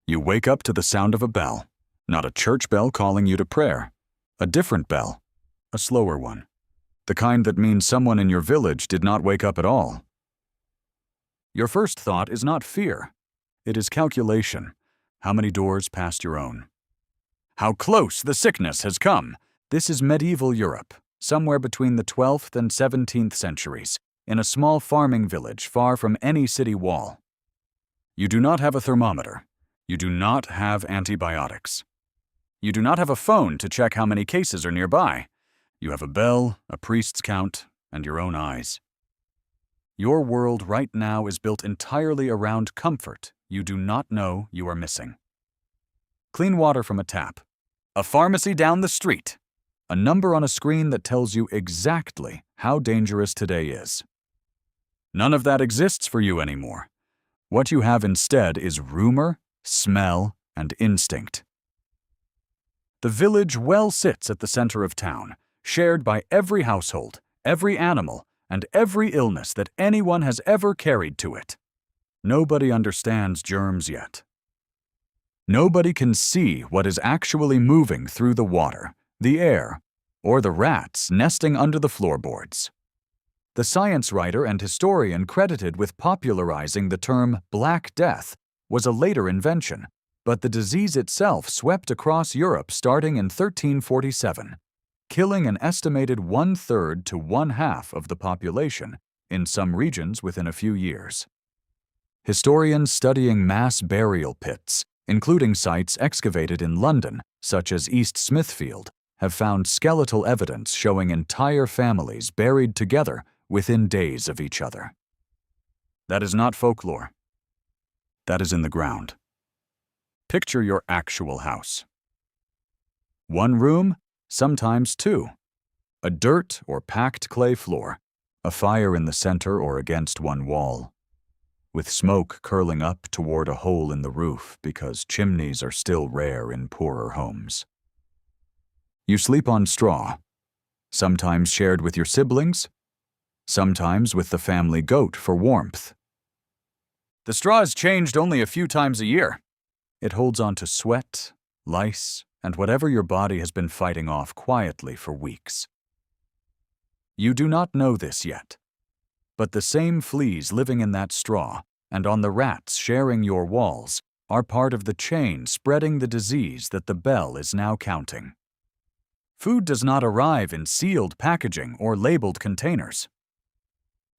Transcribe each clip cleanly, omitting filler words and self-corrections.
You wake up to the sound of a bell, not a church bell calling you to prayer. A different bell, a slower one. The kind that means someone in your village did not wake up at all. Your first thought is not fear. It is calculation. How many doors past your own? How close the sickness has come. This is medieval Europe, somewhere between the 12th and 17th centuries, in a small farming village far from any city wall. You do not have a thermometer. You do not have antibiotics. You do not have a phone to check how many cases are nearby. You have a bell, a priest's count, and your own eyes. Your world right now is built entirely around comfort you do not know you are missing. Clean water from a tap. A pharmacy down the street. A number on a screen that tells you exactly how dangerous today is. None of that exists for you anymore. What you have instead is rumor, smell, and instinct. The village well sits at the center of town, shared by every household, every animal, and every illness that anyone has ever carried to it. Nobody understands germs yet. Nobody can see what is actually moving through the water, the air, or the rats nesting under the floorboards. The science writer and historian credited with popularizing the term Black Death was a later invention, but the disease itself swept across Europe starting in 1347, killing an estimated 1/3 to 1/2 of the population in some regions within a few years. Historians studying mass burial pits, including sites excavated in London, such as East Smithfield, have found skeletal evidence showing entire families buried together within days of each other. That is not folklore. That is in the ground. Picture your actual house. One room, sometimes two. A dirt or packed clay floor, a fire in the center or against one wall, with smoke curling up toward a hole in the roof because chimneys are still rare in poorer homes. You sleep on straw, sometimes shared with your siblings, sometimes with the family goat for warmth. The straw is changed only a few times a year. It holds on to sweat, lice, and whatever your body has been fighting off quietly for weeks. You do not know this yet, but the same fleas living in that straw and on the rats sharing your walls are part of the chain spreading the disease that the bell is now counting. Food does not arrive in sealed packaging or labeled containers.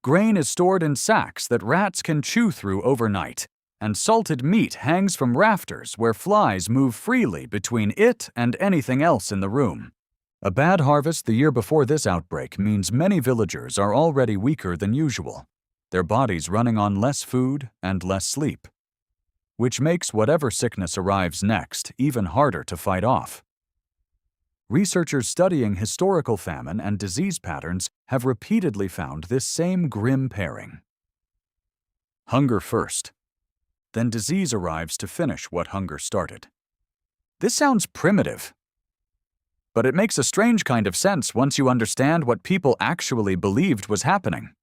Grain is stored in sacks that rats can chew through overnight, and salted meat hangs from rafters where flies move freely between it and anything else in the room. A bad harvest the year before this outbreak means many villagers are already weaker than usual, their bodies running on less food and less sleep, which makes whatever sickness arrives next even harder to fight off. Researchers studying historical famine and disease patterns have repeatedly found this same grim pairing. Hunger first, then disease arrives to finish what hunger started. This sounds primitive, but it makes a strange kind of sense once you understand what people actually believed was happening.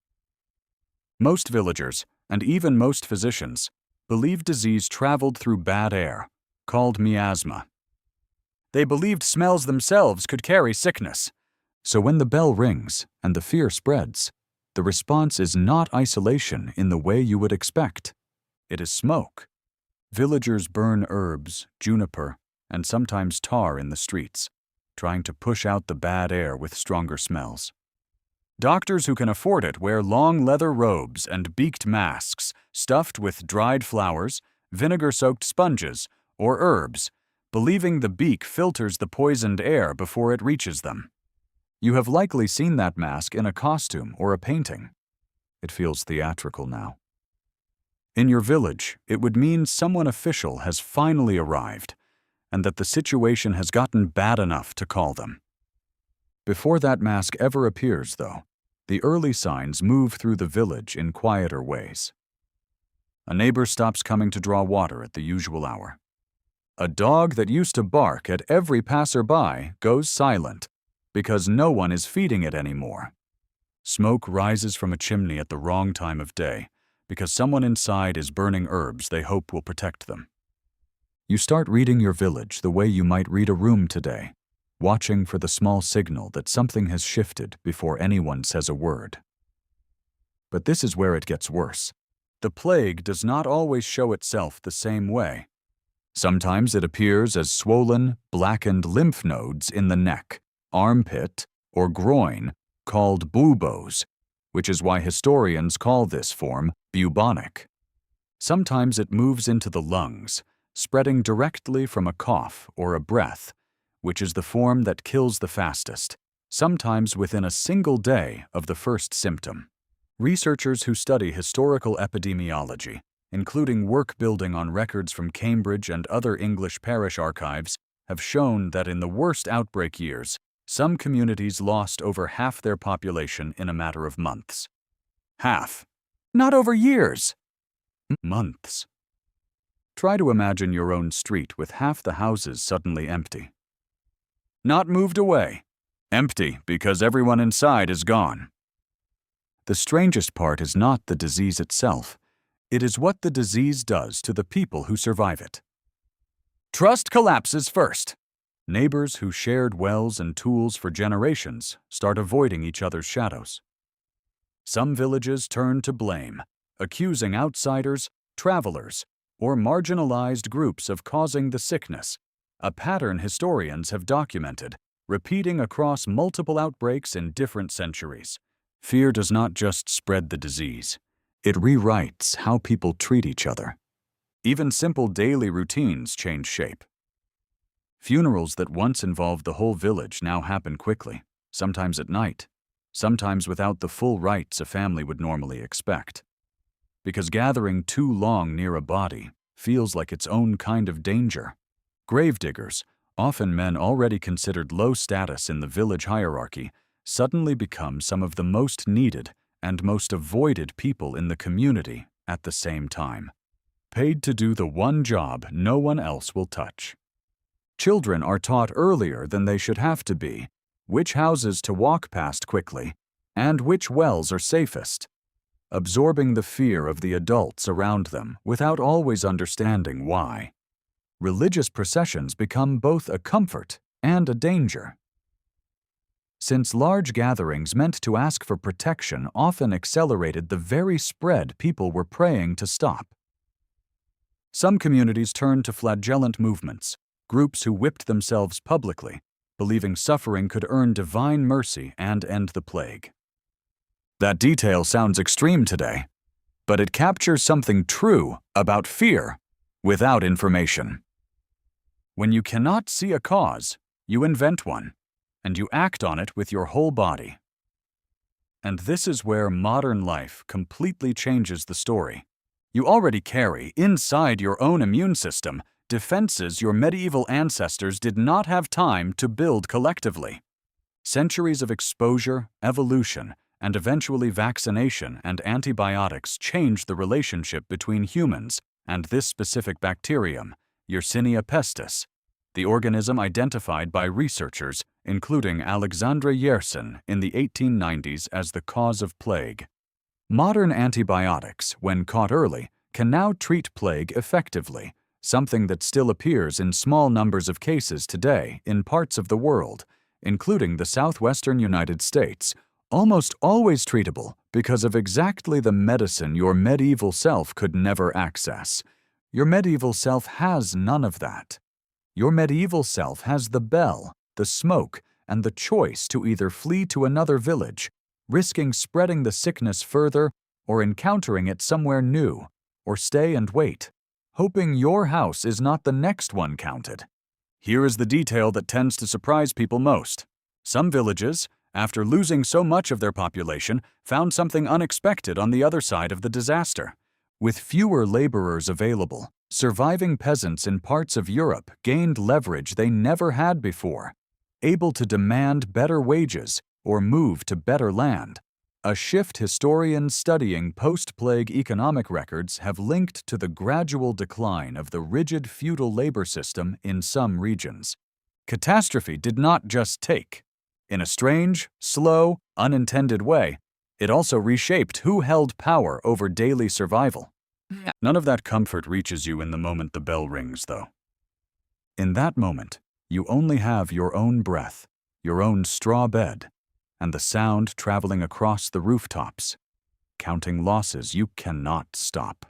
Most villagers, and even most physicians, believed disease traveled through bad air, called miasma. They believed smells themselves could carry sickness. So when the bell rings and the fear spreads, the response is not isolation in the way you would expect. It is smoke. Villagers burn herbs, juniper, and sometimes tar in the streets, trying to push out the bad air with stronger smells. Doctors who can afford it wear long leather robes and beaked masks stuffed with dried flowers, vinegar-soaked sponges, or herbs, believing the beak filters the poisoned air before it reaches them. You have likely seen that mask in a costume or a painting. It feels theatrical now. In your village, it would mean someone official has finally arrived, and that the situation has gotten bad enough to call them. Before that mask ever appears, though, the early signs move through the village in quieter ways. A neighbor stops coming to draw water at the usual hour. A dog that used to bark at every passerby goes silent because no one is feeding it anymore. Smoke rises from a chimney at the wrong time of day because someone inside is burning herbs they hope will protect them. You start reading your village the way you might read a room today, watching for the small signal that something has shifted before anyone says a word. But this is where it gets worse. The plague does not always show itself the same way. Sometimes it appears as swollen, blackened lymph nodes in the neck, armpit, or groin, called buboes, which is why historians call this form bubonic. Sometimes it moves into the lungs, spreading directly from a cough or a breath, which is the form that kills the fastest, sometimes within a single day of the first symptom. Researchers who study historical epidemiology, including work building on records from Cambridge and other English parish archives, have shown that in the worst outbreak years, some communities lost over half their population in a matter of months. Half. Not over years. Months. Try to imagine your own street with half the houses suddenly empty. Not moved away. Empty because everyone inside is gone. The strangest part is not the disease itself. It is what the disease does to the people who survive it. Trust collapses first. Neighbors who shared wells and tools for generations start avoiding each other's shadows. Some villages turn to blame, accusing outsiders, travelers, or marginalized groups of causing the sickness, a pattern historians have documented, repeating across multiple outbreaks in different centuries. Fear does not just spread the disease. It rewrites how people treat each other. Even simple daily routines change shape. Funerals that once involved the whole village now happen quickly, sometimes at night, sometimes without the full rites a family would normally expect. Because gathering too long near a body feels like its own kind of danger. Gravediggers, often men already considered low status in the village hierarchy, suddenly become some of the most needed and most avoided people in the community at the same time, paid to do the one job no one else will touch. Children are taught earlier than they should have to be which houses to walk past quickly and which wells are safest, absorbing the fear of the adults around them without always understanding why. Religious processions become both a comfort and a danger. Since large gatherings meant to ask for protection often accelerated the very spread people were praying to stop. Some communities turned to flagellant movements, groups who whipped themselves publicly, believing suffering could earn divine mercy and end the plague. That detail sounds extreme today, but it captures something true about fear without information. When you cannot see a cause, you invent one, and you act on it with your whole body. And this is where modern life completely changes the story. You already carry, inside your own immune system, defenses your medieval ancestors did not have time to build collectively. Centuries of exposure, evolution, and eventually vaccination and antibiotics changed the relationship between humans and this specific bacterium, Yersinia pestis, the organism identified by researchers, including Alexandra Yersin, in the 1890s as the cause of plague. Modern antibiotics, when caught early, can now treat plague effectively, something that still appears in small numbers of cases today in parts of the world, including the southwestern United States, almost always treatable because of exactly the medicine your medieval self could never access. Your medieval self has none of that. Your medieval self has the bell, the smoke, and the choice to either flee to another village, risking spreading the sickness further, or encountering it somewhere new, or stay and wait, hoping your house is not the next one counted. Here is the detail that tends to surprise people most. Some villages, after losing so much of their population, found something unexpected on the other side of the disaster. With fewer laborers available, surviving peasants in parts of Europe gained leverage they never had before, able to demand better wages or move to better land, a shift historians studying post-plague economic records have linked to the gradual decline of the rigid feudal labor system in some regions. Catastrophe did not just take. In a strange, slow, unintended way, it also reshaped who held power over daily survival. None of that comfort reaches you in the moment the bell rings, though. In that moment, you only have your own breath, your own straw bed, and the sound traveling across the rooftops, counting losses you cannot stop.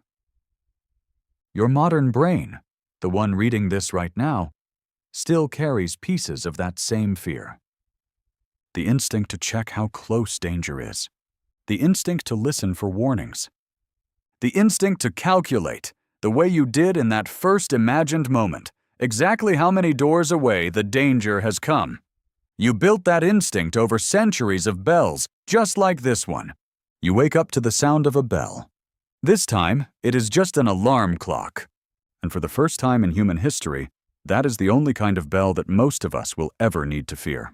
Your modern brain, the one reading this right now, still carries pieces of that same fear. The instinct to check how close danger is. The instinct to listen for warnings. The instinct to calculate, the way you did in that first imagined moment, exactly how many doors away the danger has come. You built that instinct over centuries of bells, just like this one. You wake up to the sound of a bell. This time, it is just an alarm clock. And for the first time in human history, that is the only kind of bell that most of us will ever need to fear.